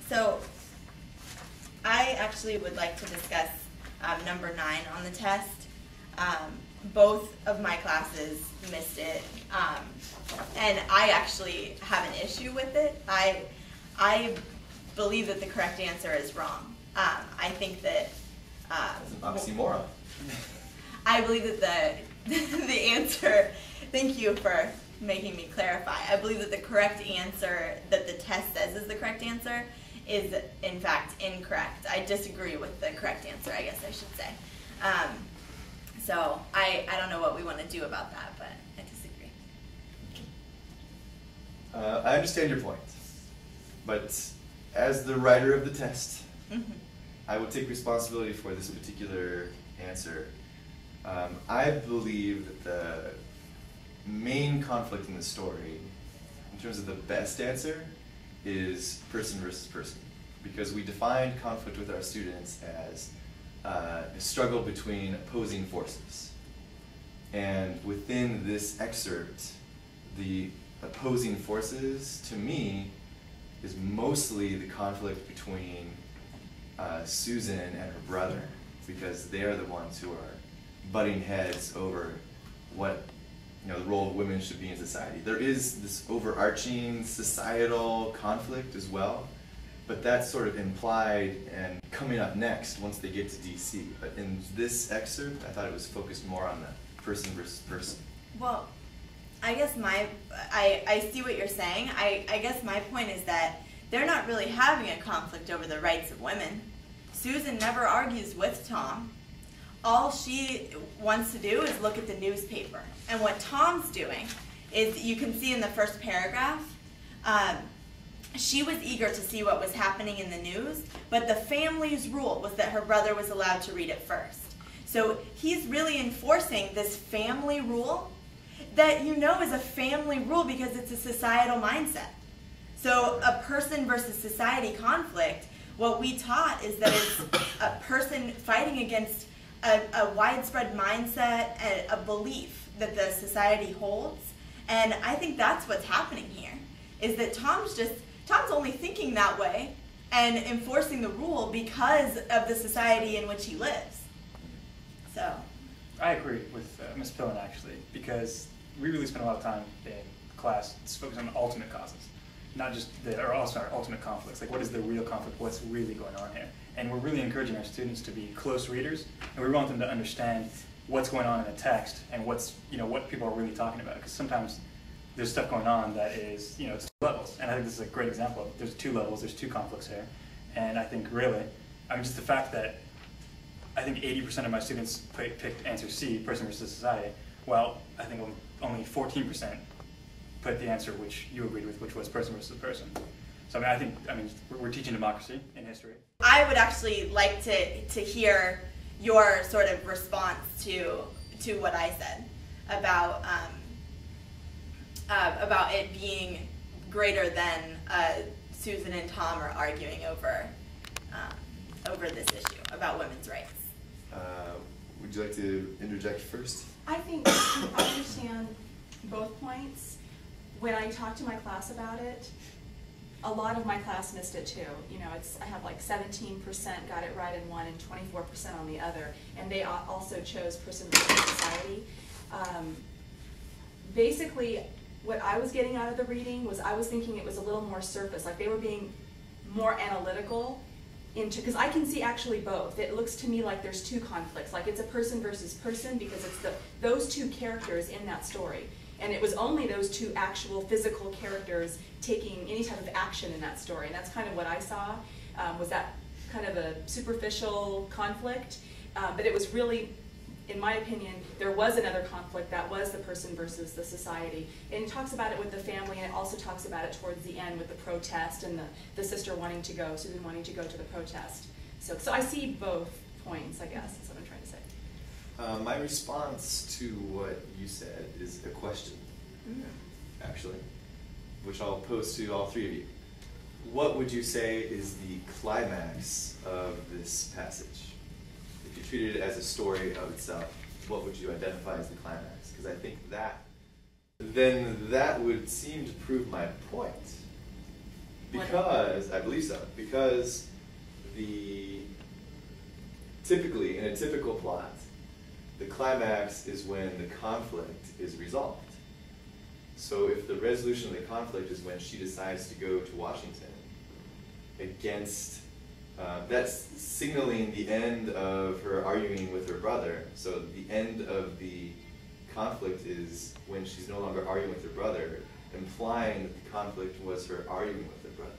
So I actually would like to discuss number 9 on the test. Both of my classes missed it, and I actually have an issue with it. I believe that the correct answer is wrong. I think that that's an oxymoron. I believe that the answer, thank you for making me clarify, I believe that the correct answer that the test says is the correct answer is in fact incorrect. I disagree with the correct answer, I guess I should say. So I don't know what we want to do about that, but I disagree. I understand your point, but as the writer of the test, I will take responsibility for this particular answer. I believe that the main conflict in the story, in terms of the best answer, is person versus person. Because we defined conflict with our students as a struggle between opposing forces. And within this excerpt, the opposing forces, to me, is mostly the conflict between Susan and her brother, because they are the ones who are butting heads over what the role of women should be in society. There is this overarching societal conflict as well, but that's sort of implied and coming up next once they get to DC. But in this excerpt, I thought it was focused more on the person versus person. Well, I guess I see what you're saying. I guess my point is that they're not really having a conflict over the rights of women. Susan never argues with Tom. All she wants to do is look at the newspaper. And what Tom's doing is, you can see in the first paragraph, she was eager to see what was happening in the news, but the family's rule was that her brother was allowed to read it first. So he's really enforcing this family rule that is a family rule because it's a societal mindset. So a person versus society conflict, what we taught is that it's a person fighting against a widespread mindset and a belief that the society holds. And I think that's what's happening here, is that Tom's only thinking that way and enforcing the rule because of the society in which he lives. So I agree with Ms. Pillen, actually, because we really spent a lot of time in class focusing on ultimate causes, not just or also our ultimate conflicts. Like, what is the real conflict? What's really going on here? And we're really encouraging our students to be close readers, and we want them to understand what's going on in the text and what people are really talking about. Because sometimes there's stuff going on that is, it's levels. And I think this is a great example. There's 2 levels, there's 2 conflicts here. And I think really, just the fact that I think 80% of my students picked answer C, person versus society, well, I think only 14% put the answer which you agreed with, which was person versus person. So we're teaching democracy in history. I would actually like to hear your sort of response to what I said about it being greater than Susan and Tom are arguing over this issue about women's rights. Would you like to interject first? I think I understand both points. When I talked to my class about it, a lot of my class missed it too. I have like 17% got it right in one and 24% on the other, and they also chose person versus society. Basically, what I was getting out of the reading was I was thinking it was a little more surface, like they were being more analytical because I can see actually both. It looks to me like there's 2 conflicts, like it's a person versus person because it's those 2 characters in that story. And it was only those 2 actual physical characters taking any type of action in that story. And that's kind of what I saw, was that kind of a superficial conflict. But it was really, in my opinion, there was another conflict that was the person versus the society. And it talks about it with the family, and it also talks about it towards the end with the protest and the sister wanting to go, Susan wanting to go to the protest. So I see both points, I guess, is what I'm trying to say. My response to what you said is a question, actually, which I'll pose to all 3 of you. What would you say is the climax of this passage? If you treated it as a story of itself, what would you identify as the climax? Because I think that would seem to prove my point. Because, I believe so, because typically, in a typical plot, the climax is when the conflict is resolved. So if the resolution of the conflict is when she decides to go to Washington against, that's signaling the end of her arguing with her brother. So the end of the conflict is when she's no longer arguing with her brother, implying that the conflict was her arguing with her brother.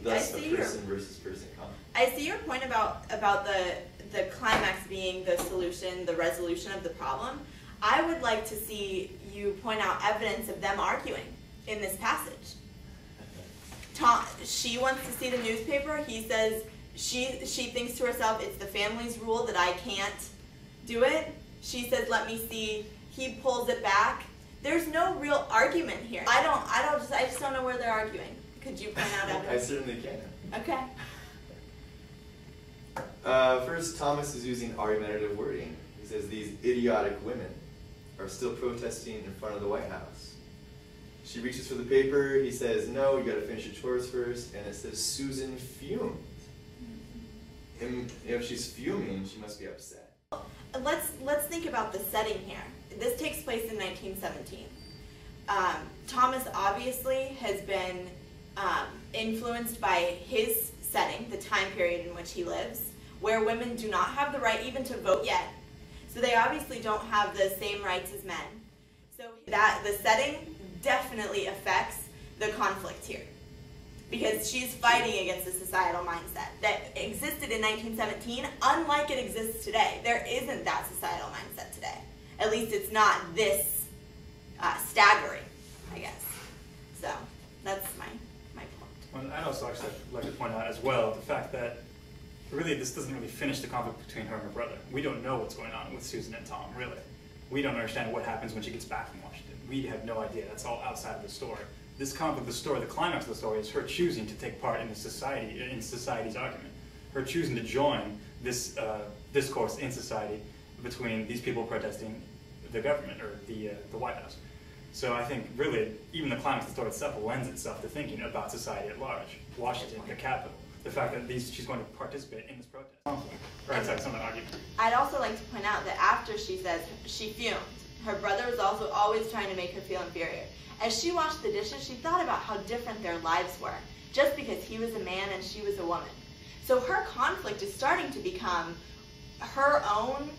Thus, a person versus person conflict. I see your point about the climax being the solution, the resolution of the problem. I would like to see you point out evidence of them arguing in this passage. She wants to see the newspaper. He says she thinks to herself, it's the family's rule that I can't do it. She says, let me see. He pulls it back. There's no real argument here. I just don't know where they're arguing. Could you point out evidence? I certainly can. Okay. First, Thomas is using argumentative wording. He says these idiotic women are still protesting in front of the White House. She reaches for the paper. He says, no, you got to finish your chores first. And it says Susan fumed. And if she's fuming, she must be upset. Let's think about the setting here. This takes place in 1917. Thomas obviously has been influenced by his setting, the time period in which he lives, where women do not have the right even to vote yet. So they obviously don't have the same rights as men. So that the setting definitely affects the conflict here, because she's fighting against the societal mindset that existed in 1917, unlike it exists today. There isn't that societal mindset today. At least it's not this staggering, I guess. So that's my point. Well, I'd also actually like to point out as well the fact that really this doesn't really finish the conflict between her and her brother. We don't know what's going on with Susan and Tom, really. We don't understand what happens when she gets back from Washington. We have no idea. That's all outside of the story. This conflict, the climax of the story is her choosing to take part in the society's argument. Her choosing to join this discourse in society between these people protesting the government or the White House. So I think really even the climax of the story itself lends itself to thinking about society at large. Washington, the capital, the fact that she's going to participate in this protest. Argument. I'd also like to point out that after she says she fumed, her brother was also always trying to make her feel inferior. As she washed the dishes, she thought about how different their lives were, just because he was a man and she was a woman. So her conflict is starting to become her own,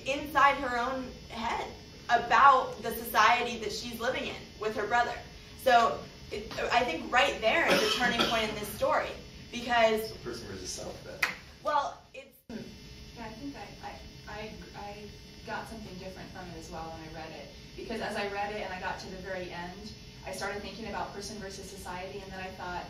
inside her own head, about the society that she's living in with her brother. So I think right there is a turning point in this story, because... The person versus self, then. Well, it's... Yeah, I think I got something different from it as well when I read it. Because as I read it and I got to the very end, I started thinking about person versus society, and then I thought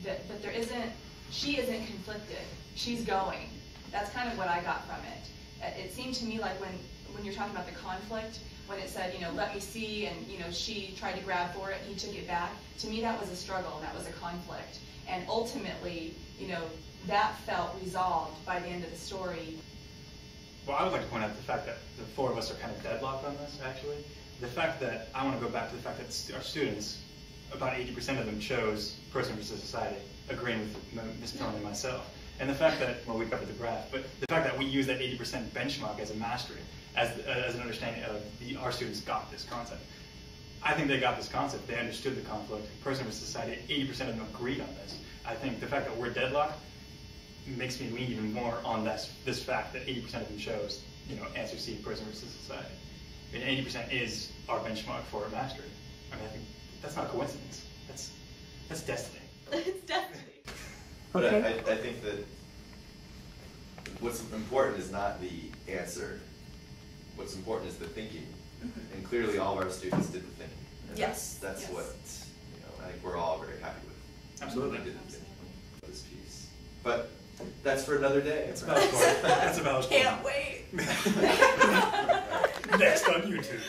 that there isn't, she isn't conflicted. She's going. That's kind of what I got from it. It seemed to me like when you're talking about the conflict, when it said, let me see, and, she tried to grab for it, he took it back. To me, that was a struggle, and that was a conflict. And ultimately, that felt resolved by the end of the story. Well, I would like to point out the fact that the four of us are kind of deadlocked on this, actually. The fact that, I want to go back to the fact that our students, about 80% of them chose person versus society, agreeing with Ms. Pillin and myself. And the fact that, well, we covered the graph, but the fact that we use that 80% benchmark as a mastery, as an understanding of our students got this concept. I think they got this concept. They understood the conflict. Person versus society, 80% of them agreed on this. I think the fact that we're deadlocked makes me lean even more on this fact that 80% of them chose, answer C, person versus society. And 80% is our benchmark for mastery. I mean, I think that's not a coincidence. That's destiny. It's destiny. But Okay. I think that what's important is not the answer. What's important is the thinking. Mm-hmm. And clearly all of our students did the thinking. And Yes. That's Yes. what, I think we're all very happy with. Absolutely. This piece. But that's for another day. It's about That's about Can't wait. Next on YouTube.